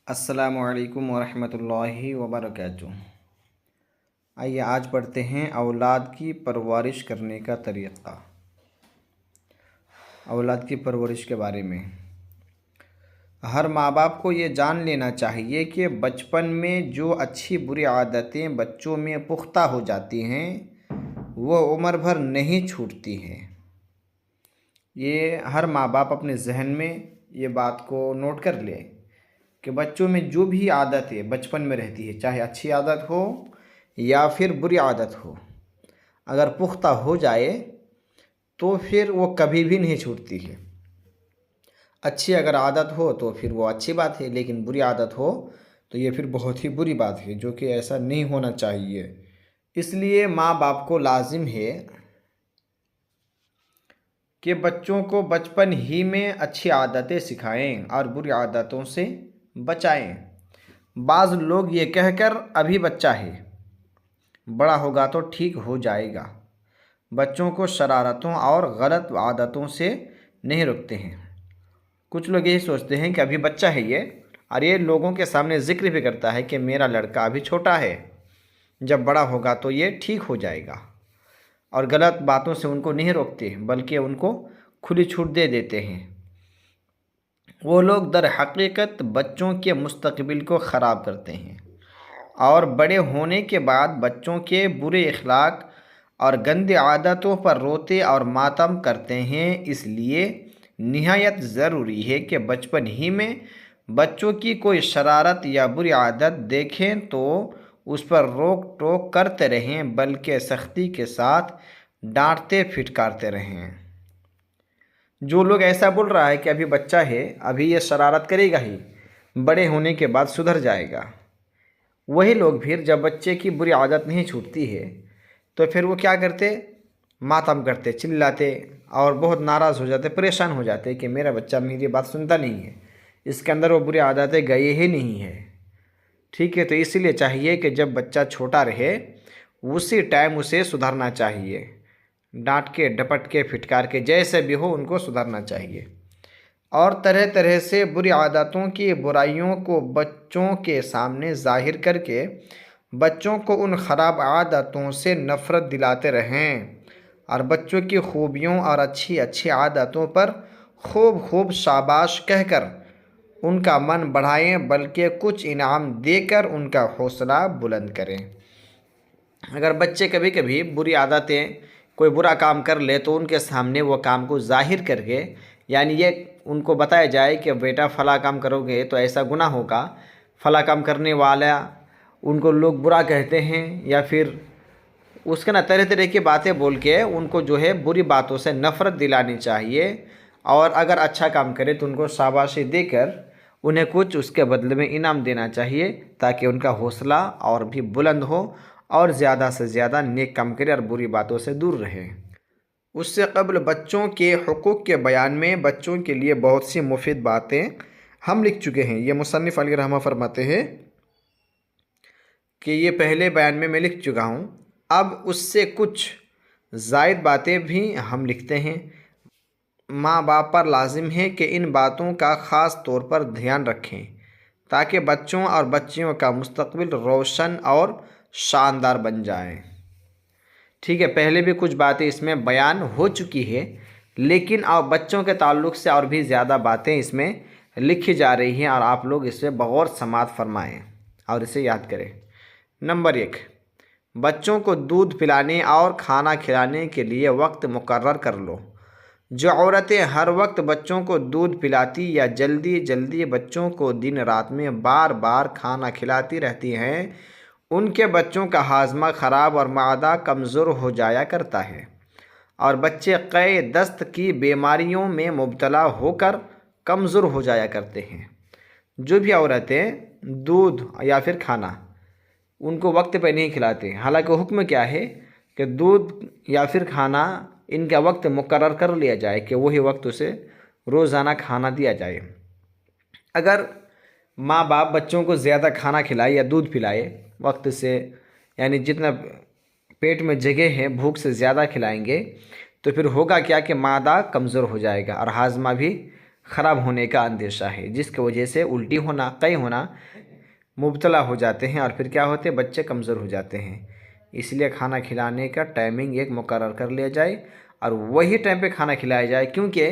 अस्सलामुअलैकुम वरहमतुल्लाहि वबरकातुहू। आइए आज पढ़ते हैं औलाद की परवरिश करने का तरीक़ा। औलाद की परवरिश के बारे में हर माँ बाप को ये जान लेना चाहिए कि बचपन में जो अच्छी बुरी आदतें बच्चों में पुख्ता हो जाती हैं वो उम्र भर नहीं छूटती हैं। ये हर माँ बाप अपने जहन में ये बात को नोट कर ले कि बच्चों में जो भी आदतें बचपन में रहती है, चाहे अच्छी आदत हो या फिर बुरी आदत हो, अगर पुख्ता हो जाए तो फिर वो कभी भी नहीं छूटती है। अच्छी अगर आदत हो तो फिर वो अच्छी बात है, लेकिन बुरी आदत हो तो ये फिर बहुत ही बुरी बात है, जो कि ऐसा नहीं होना चाहिए। इसलिए माँ बाप को लाजिम है कि बच्चों को बचपन ही में अच्छी आदतें सिखाएं और बुरी आदतों से बचाएं। बाज़ लोग ये कहकर अभी बच्चा है, बड़ा होगा तो ठीक हो जाएगा, बच्चों को शरारतों और गलत आदतों से नहीं रोकते हैं। कुछ लोग यही सोचते हैं कि अभी बच्चा है ये, और ये लोगों के सामने ज़िक्र भी करता है कि मेरा लड़का अभी छोटा है, जब बड़ा होगा तो ये ठीक हो जाएगा, और गलत बातों से उनको नहीं रोकते बल्कि उनको खुली छूट दे देते हैं। वो लोग दर हकीकत बच्चों के मुस्तकबिल को ख़राब करते हैं और बड़े होने के बाद बच्चों के बुरे अखलाक और गंदे आदतों पर रोते और मातम करते हैं। इसलिए निहायत ज़रूरी है कि बचपन ही में बच्चों की कोई शरारत या बुरी आदत देखें तो उस पर रोक टोक करते रहें, बल्कि सख्ती के साथ डांटते फिटकारते रहें। जो लोग ऐसा बोल रहा है कि अभी बच्चा है, अभी ये शरारत करेगा ही, बड़े होने के बाद सुधर जाएगा, वही लोग फिर जब बच्चे की बुरी आदत नहीं छूटती है तो फिर वो क्या करते, मातम करते, चिल्लाते और बहुत नाराज़ हो जाते, परेशान हो जाते कि मेरा बच्चा मेरी बात सुनता नहीं है, इसके अंदर वो बुरी आदतें गई ही नहीं है। ठीक है, तो इसीलिए चाहिए कि जब बच्चा छोटा रहे उसी टाइम उसे सुधारना चाहिए, डांट के, डपट के, फिटकार के, जैसे भी हो उनको सुधारना चाहिए। और तरह तरह से बुरी आदतों की बुराइयों को बच्चों के सामने जाहिर करके बच्चों को उन ख़राब आदतों से नफ़रत दिलाते रहें, और बच्चों की खूबियों और अच्छी अच्छी आदतों पर खूब खूब शाबाश कहकर उनका मन बढ़ाएं, बल्कि कुछ इनाम देकर उनका हौसला बुलंद करें। अगर बच्चे कभी कभी बुरी आदतें, कोई बुरा काम कर ले तो उनके सामने वो काम को जाहिर करके, यानी ये उनको बताया जाए कि बेटा फ़ला काम करोगे तो ऐसा गुनाह होगा, फ़ला काम करने वाला उनको लोग बुरा कहते हैं, या फिर उसके ना तरह तरह की बातें बोल के उनको जो है बुरी बातों से नफ़रत दिलानी चाहिए। और अगर अच्छा काम करे तो उनको शाबाशी देकर उन्हें कुछ उसके बदले में इनाम देना चाहिए, ताकि उनका हौसला और भी बुलंद हो और ज़्यादा से ज़्यादा नेक काम करे और बुरी बातों से दूर रहे। उससे कबल बच्चों के हुकूक़ के बयान में बच्चों के लिए बहुत सी मुफीद बातें हम लिख चुके हैं। ये मुसन्निफ़ अलैहि रहमा फरमाते हैं कि ये पहले बयान में मैं लिख चुका हूँ, अब उससे कुछ ज़ायद बातें भी हम लिखते हैं। माँ बाप पर लाजिम है कि इन बातों का ख़ास तौर पर ध्यान रखें, ताकि बच्चों और बच्चियों का मुस्तकबिल रोशन और शानदार बन जाए। ठीक है, पहले भी कुछ बातें इसमें बयान हो चुकी है, लेकिन अब बच्चों के ताल्लुक़ से और भी ज़्यादा बातें इसमें लिखी जा रही हैं, और आप लोग इसे बगौर समात फरमाएँ और इसे याद करें। नंबर 1, बच्चों को दूध पिलाने और खाना खिलाने के लिए वक्त मुकर्रर कर लो। जो औरतें हर वक्त बच्चों को दूध पिलाती या जल्दी जल्दी बच्चों को दिन रात में बार बार खाना खिलाती रहती हैं, उनके बच्चों का हाजमा ख़राब और मादा कमज़ोर हो जाया करता है, और बच्चे क़े दस्त की बीमारियों में मुब्तला होकर कमज़ोर हो जाया करते हैं। जो भी औरतें दूध या फिर खाना उनको वक्त पे नहीं खिलाते, हालांकि हुक्म क्या है कि दूध या फिर खाना इनका वक्त मुकर्रर कर लिया जाए कि वही वक्त उसे रोज़ाना खाना दिया जाए। अगर माँ बाप बच्चों को ज़्यादा खाना खिलाए या दूध पिलाए वक्त से, यानी जितना पेट में जगह है भूख से ज़्यादा खिलाएंगे, तो फिर होगा क्या कि मादा कमज़ोर हो जाएगा और हाजमा भी ख़राब होने का अंदेशा है, जिसकी वजह से उल्टी होना, कई होना मुब्तला हो जाते हैं और फिर क्या होते हैं, बच्चे कमज़ोर हो जाते हैं। इसलिए खाना खिलाने का टाइमिंग एक मुकर्रर कर लिया जाए और वही टाइम पे खाना खिलाया जाए, क्योंकि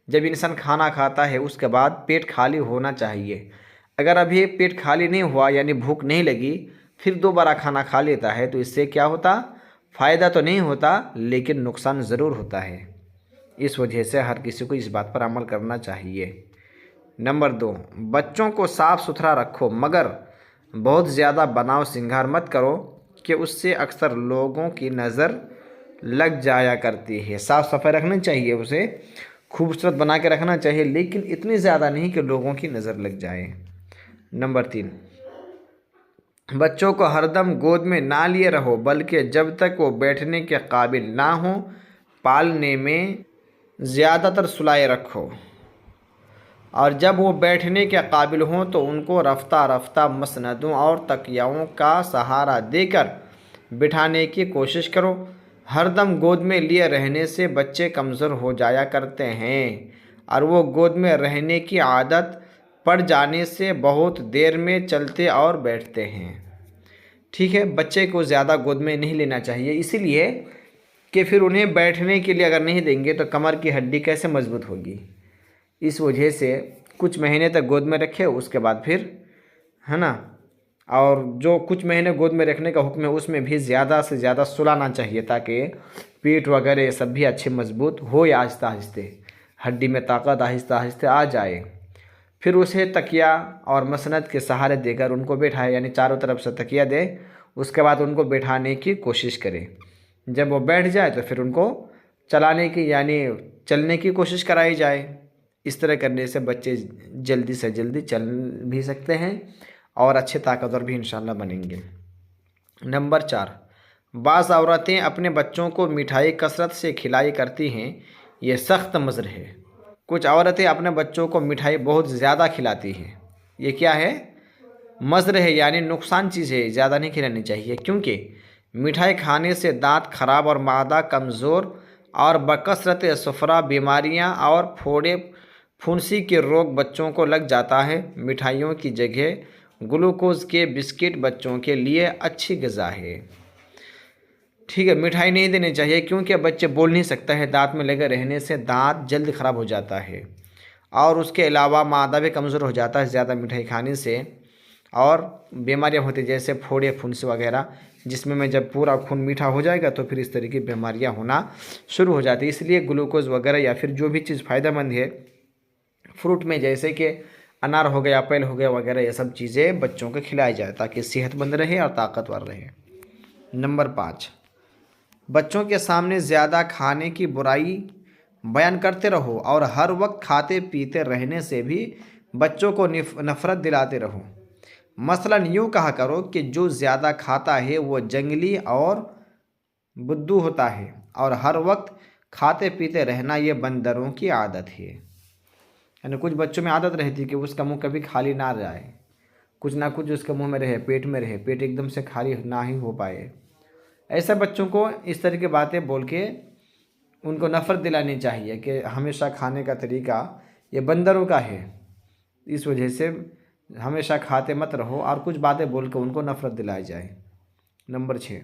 जब इंसान खाना खाता है उसके बाद पेट खाली होना चाहिए। अगर अभी पेट खाली नहीं हुआ यानी भूख नहीं लगी, फिर दोबारा खाना खा लेता है तो इससे क्या होता, फ़ायदा तो नहीं होता लेकिन नुकसान ज़रूर होता है। इस वजह से हर किसी को इस बात पर अमल करना चाहिए। नंबर 2, बच्चों को साफ़ सुथरा रखो मगर बहुत ज़्यादा बनाव श्रृंगार मत करो कि उससे अक्सर लोगों की नज़र लग जाया करती है। साफ़ सफाई रखनी चाहिए, उसे खूबसूरत बना के रखना चाहिए, लेकिन इतनी ज़्यादा नहीं कि लोगों की नज़र लग जाए। नंबर 3, बच्चों को हरदम गोद में ना लिए रहो, बल्कि जब तक वो बैठने के काबिल ना हो पालने में ज़्यादातर सुलाए रखो, और जब वो बैठने के काबिल हों तो उनको रफ्ता रफ्ता मसनदों और तकियाओं का सहारा देकर बिठाने की कोशिश करो। हरदम गोद में लिए रहने से बच्चे कमज़ोर हो जाया करते हैं और वो गोद में रहने की आदत पड़ जाने से बहुत देर में चलते और बैठते हैं। ठीक है, बच्चे को ज़्यादा गोद में नहीं लेना चाहिए, इसीलिए कि फिर उन्हें बैठने के लिए अगर नहीं देंगे तो कमर की हड्डी कैसे मजबूत होगी। इस वजह से कुछ महीने तक गोद में रखे, उसके बाद फिर, है ना, और जो कुछ महीने गोद में रखने का हुक्म है उसमें भी ज़्यादा से ज़्यादा सुलाना चाहिए ताकि पेट वगैरह ये सब भी अच्छे मजबूत हो या आहिस्ता आहिस्ते हड्डी में ताकत आहिस्ता आहिस्ते आ जाए। फिर उसे तकिया और मसनद के सहारे देकर उनको बैठाए, यानी चारों तरफ से तकिया दे, उसके बाद उनको बैठाने की कोशिश करें। जब वो बैठ जाए तो फिर उनको चलाने की यानी चलने की कोशिश कराई जाए। इस तरह करने से बच्चे जल्दी से जल्दी चल भी सकते हैं और अच्छे ताकतवर भी इंशाल्लाह बनेंगे। नंबर 4, बाज़ औरतें अपने बच्चों को मिठाई कसरत से खिलाई करती हैं, ये सख्त मज़र है। कुछ औरतें अपने बच्चों को मिठाई बहुत ज़्यादा खिलाती हैं, ये क्या है, मज़र है, यानी नुकसान चीज़ है, ज़्यादा नहीं खिलानी चाहिए, क्योंकि मिठाई खाने से दांत खराब और मादा कमज़ोर और बकसरत सफरा बीमारियां और फोड़े फुंसी के रोग बच्चों को लग जाता है। मिठाइयों की जगह ग्लूकोज के बिस्किट बच्चों के लिए अच्छी ग़िज़ा है। ठीक है, मिठाई नहीं देनी चाहिए क्योंकि बच्चे बोल नहीं सकता है, दांत में लगे रहने से दांत जल्द ख़राब हो जाता है और उसके अलावा मादा भी कमज़ोर हो जाता है ज़्यादा मिठाई खाने से, और बीमारियां होती जैसे फोड़े फुंसी वगैरह, जिसमें में जब पूरा खून मीठा हो जाएगा तो फिर इस तरह की बीमारियां होना शुरू हो जाती है। इसलिए ग्लूकोज वगैरह या फिर जो भी चीज़ फ़ायदेमंद है फ्रूट में, जैसे कि अनार हो गया, एप्पल हो गया वगैरह, ये सब चीज़ें बच्चों को खिलाई जाए ताकि सेहतमंद रहे और ताकतवर रहे। नंबर 5, बच्चों के सामने ज़्यादा खाने की बुराई बयान करते रहो और हर वक्त खाते पीते रहने से भी बच्चों को नफ़रत दिलाते रहो। मसलन यूँ कहा करो कि जो ज़्यादा खाता है वो जंगली और बुद्धू होता है और हर वक्त खाते पीते रहना ये बंदरों की आदत है। यानी कुछ बच्चों में आदत रहती है कि उसका मुंह कभी खाली ना जाए, कुछ ना कुछ उसके मुंह में रहे, पेट में रहे, पेट एकदम से खाली ना ही हो पाए। ऐसे बच्चों को इस तरह की बातें बोल के उनको नफ़रत दिलानी चाहिए कि हमेशा खाने का तरीका ये बंदरों का है, इस वजह से हमेशा खाते मत रहो और कुछ बातें बोल के उनको नफ़रत दिलाई जाए। नंबर 6,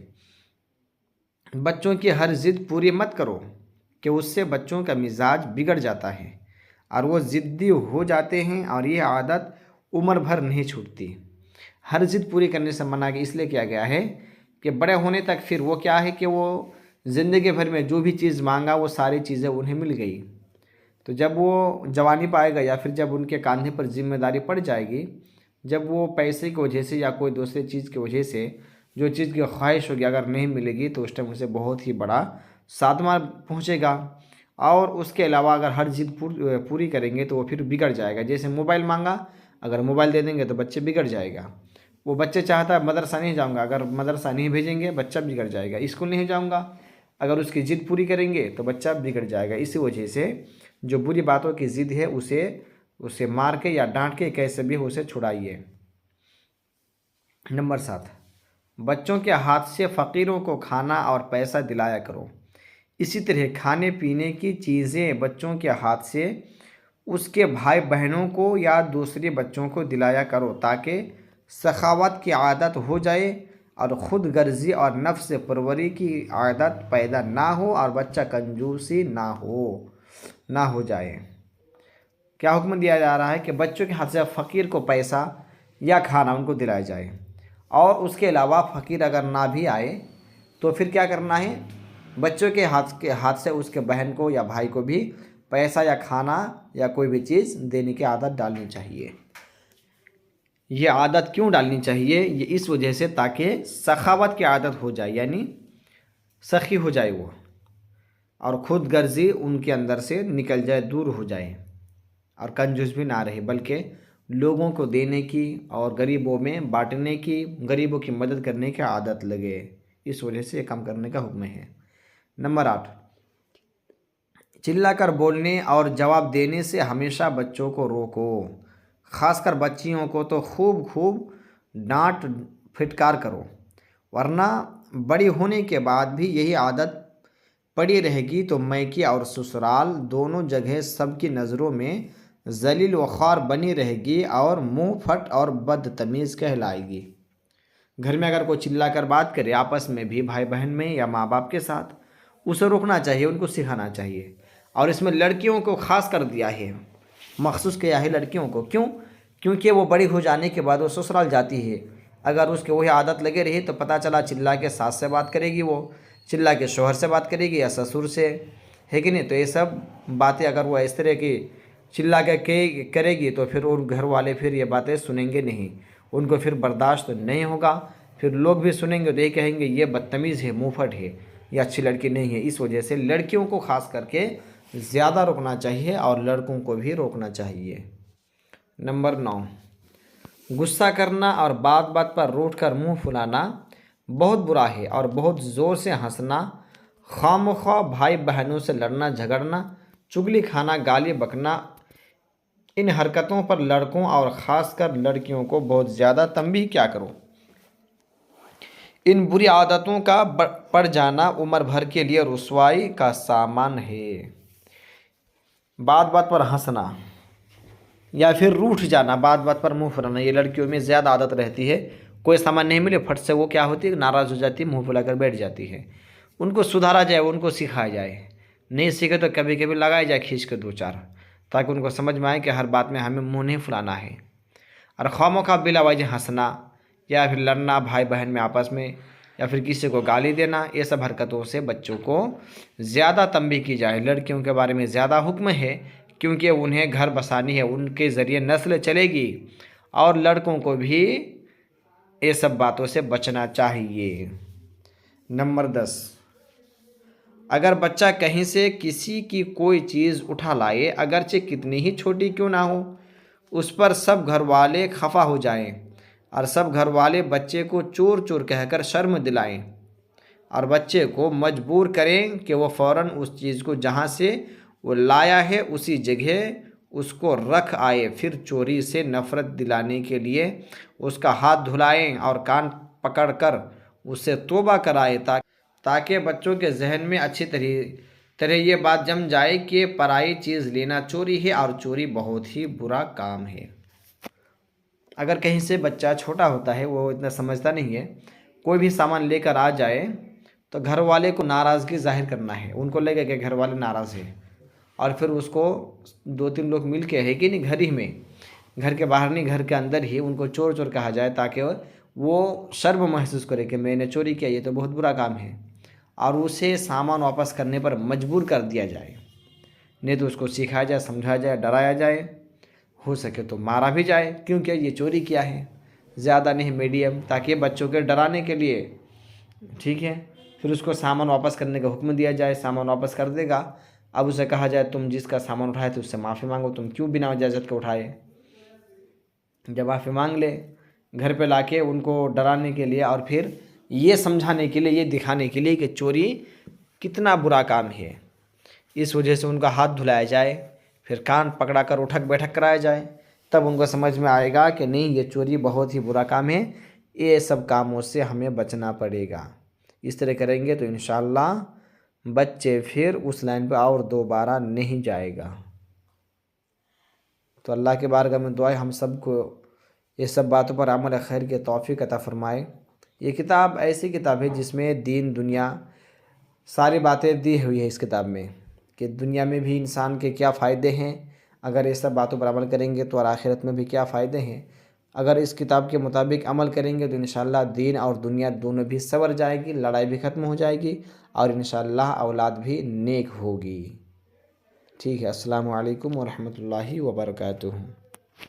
बच्चों की हर ज़िद पूरी मत करो कि उससे बच्चों का मिजाज बिगड़ जाता है और वो ज़िद्दी हो जाते हैं और ये आदत उम्र भर नहीं छूटती। हर ज़िद पूरी करने से मना कि इसलिए किया गया है कि बड़े होने तक फिर वो क्या है कि वो ज़िंदगी भर में जो भी चीज़ मांगा वो सारी चीज़ें उन्हें मिल गई, तो जब वो जवानी पाएगा या फिर जब उनके कांधे पर जिम्मेदारी पड़ जाएगी, जब वो पैसे की वजह से या कोई दूसरी चीज़ की वजह से जो चीज़ की ख्वाहिश होगी अगर नहीं मिलेगी तो उस टाइम उसे बहुत ही बड़ा सदमा पहुँचेगा। और उसके अलावा अगर हर जिद पूरी करेंगे तो वो फिर बिगड़ जाएगा। जैसे मोबाइल मांगा, अगर मोबाइल दे देंगे तो बच्चे बिगड़ जाएगा। वो बच्चे चाहता है मदरसा नहीं जाऊंगा, अगर मदरसा नहीं भेजेंगे बच्चा बिगड़ जाएगा। स्कूल नहीं जाऊंगा, अगर उसकी ज़िद पूरी करेंगे तो बच्चा बिगड़ जाएगा। इसी वजह से जो बुरी बातों की ज़िद है उसे मार के या डांट के कैसे भी उसे छुड़ाइए। नंबर 7, बच्चों के हाथ से फ़कीरों को खाना और पैसा दिलाया करो। इसी तरह खाने पीने की चीज़ें बच्चों के हाथ से उसके भाई बहनों को या दूसरे बच्चों को दिलाया करो ताकि सखावत की आदत हो जाए और ख़ुद गर्जी और नफ्स परवरी की आदत पैदा ना हो और बच्चा कंजूसी ना हो जाए। क्या हुक्म दिया जा रहा है कि बच्चों के हाथ से फ़कीर को पैसा या खाना उनको दिलाया जाए, और उसके अलावा फ़कीर अगर ना भी आए तो फिर क्या करना है, बच्चों के हाथ से उसके बहन को या भाई को भी पैसा या खाना या कोई भी चीज़ देने की आदत डालनी चाहिए। ये आदत क्यों डालनी चाहिए? ये इस वजह से ताकि सखावत की आदत हो जाए, यानी सखी हो जाए वो, और ख़ुद गर्जी उनके अंदर से निकल जाए, दूर हो जाए, और कंजूस भी ना रहे, बल्कि लोगों को देने की और गरीबों में बांटने की, गरीबों की मदद करने की आदत लगे। इस वजह से ये काम करने का हुक्म है। नंबर 8, चिल्लाकर बोलने और जवाब देने से हमेशा बच्चों को रोको। ख़ासकर बच्चियों को तो खूब खूब डांट फिटकार करो, वरना बड़ी होने के बाद भी यही आदत पड़ी रहेगी तो मैके और ससुराल दोनों जगह सबकी नज़रों में जलील व ख्वार बनी रहेगी और मुंह फट और बदतमीज़ कहलाएगी। घर में अगर कोई चिल्ला कर बात करे, आपस में भी, भाई बहन में या माँ बाप के साथ, उसे रोकना चाहिए, उनको सिखाना चाहिए। और इसमें लड़कियों को ख़ास कर दिया है, मखसूस किया है लड़कियों को। क्यों? क्योंकि वो बड़ी हो जाने के बाद वो ससुराल जाती है, अगर उसके वही आदत लगे रही तो पता चला चिल्ला के सास से बात करेगी, वो चिल्ला के शोहर से बात करेगी या ससुर से, है कि नहीं। तो ये सब बातें अगर वो इस तरह की चिल्ला के करेगी तो फिर उन घर वाले फिर ये बातें सुनेंगे नहीं, उनको फिर बर्दाश्त नहीं होगा, फिर लोग भी सुनेंगे तो ये कहेंगे ये बदतमीज़ है, मुँहफट है, ये अच्छी लड़की नहीं है। इस वजह से लड़कियों को ख़ास करके ज़्यादा रोकना चाहिए और लड़कों को भी रोकना चाहिए। नंबर 9, गुस्सा करना और बात बात पर रूठ कर मुँह फुलाना बहुत बुरा है, और बहुत ज़ोर से हंसना, खामख्वाह भाई बहनों से लड़ना झगड़ना, चुगली खाना, गाली बकना, इन हरकतों पर लड़कों और ख़ासकर लड़कियों को बहुत ज़्यादा तंबीह क्या करो। इन बुरी आदतों का पड़ जाना उम्र भर के लिए रुसवाई का सामान है। बात बात पर हंसना या फिर रूठ जाना, बात बात पर मुंह फुलाना, ये लड़कियों में ज़्यादा आदत रहती है। कोई सामान नहीं मिले फट से वो क्या होती है, नाराज़ हो जाती है, मुंह फुलाकर बैठ जाती है। उनको सुधारा जाए, उनको सिखाया जाए, नहीं सीखे तो कभी कभी लगाया जाए खींच कर 2-4, ताकि उनको समझ में आए कि हर बात में हमें मुंह नहीं फुलाना है। और खामोखा बिला वजह हंसना या फिर लड़ना भाई बहन में आपस में, या फिर किसी को गाली देना, ये सब हरकतों से बच्चों को ज़्यादा तंबीह की जाए। लड़कियों के बारे में ज़्यादा हुक्म है, क्योंकि उन्हें घर बसानी है, उनके ज़रिए नस्ल चलेगी, और लड़कों को भी ये सब बातों से बचना चाहिए। नंबर 10, अगर बच्चा कहीं से किसी की कोई चीज़ उठा लाए, अगरचे कितनी ही छोटी क्यों ना हो, उस पर सब घर वाले खफा हो जाएं और सब घर वाले बच्चे को चोर चोर कहकर शर्म दिलाएं और बच्चे को मजबूर करें कि वो फ़ौरन उस चीज़ को जहाँ से वो लाया है उसी जगह उसको रख आए। फिर चोरी से नफ़रत दिलाने के लिए उसका हाथ धुलाएं और कान पकड़कर उससे तौबा कराए, ताकि बच्चों के जहन में अच्छी तरह ये बात जम जाए कि पराई चीज़ लेना चोरी है और चोरी बहुत ही बुरा काम है। अगर कहीं से बच्चा छोटा होता है, वो इतना समझता नहीं है, कोई भी सामान लेकर आ जाए तो घर वाले को नाराज़गी जाहिर करना है, उनको लगे कि घर वाले नाराज़ हैं, और फिर उसको 2-3 लोग मिल के, है कि नहीं, घर ही में, घर के बाहर नहीं घर के अंदर ही उनको चोर चोर कहा जाए, ताकि वो शर्म महसूस करे कि मैंने चोरी किया, ये तो बहुत बुरा काम है, और उसे सामान वापस करने पर मजबूर कर दिया जाए। नहीं तो उसको सिखाया जाए, समझाया जाए, डराया जाए, हो सके तो मारा भी जाए, क्योंकि ये चोरी किया है, ज़्यादा नहीं मीडियम, ताकि बच्चों के डराने के लिए, ठीक है। फिर उसको सामान वापस करने का हुक्म दिया जाए, सामान वापस कर देगा। अब उसे कहा जाए तुम जिसका सामान उठाए थे उससे माफ़ी मांगो, तुम क्यों बिना इजाज़त के उठाए। जब माफ़ी मांग ले, घर पे लाके उनको डराने के लिए और फिर ये समझाने के लिए, ये दिखाने के लिए कि चोरी कितना बुरा काम है, इस वजह से उनका हाथ धुलाया जाए, फिर कान पकड़ा कर उठक बैठक कराया जाए, तब उनको समझ में आएगा कि नहीं, ये चोरी बहुत ही बुरा काम है, ये सब कामों से हमें बचना पड़ेगा। इस तरह करेंगे तो इंशाअल्लाह बच्चे फिर उस लाइन पर और दोबारा नहीं जाएगा। तो अल्लाह के बारगाह में दुआ है हम सबको ये सब बातों पर अमल खैर के तौफीक अता फ़रमाए। ये किताब ऐसी किताब है जिसमें दीन दुनिया सारी बातें दी हुई है इस किताब में, कि दुनिया में भी इंसान के क्या फ़ायदे हैं अगर ये सब बातों पर अमल करेंगे तो, और आखिरत में भी क्या फ़ायदे हैं अगर इस किताब के मुताबिक अमल करेंगे तो इंशाअल्लाह दीन और दुनिया दोनों भी संवर जाएगी, लड़ाई भी ख़त्म हो जाएगी और इंशाअल्लाह औलाद भी नेक होगी। ठीक है, अस्सलामु अलैकुम व रहमतुल्लाहि व बरकातुहू।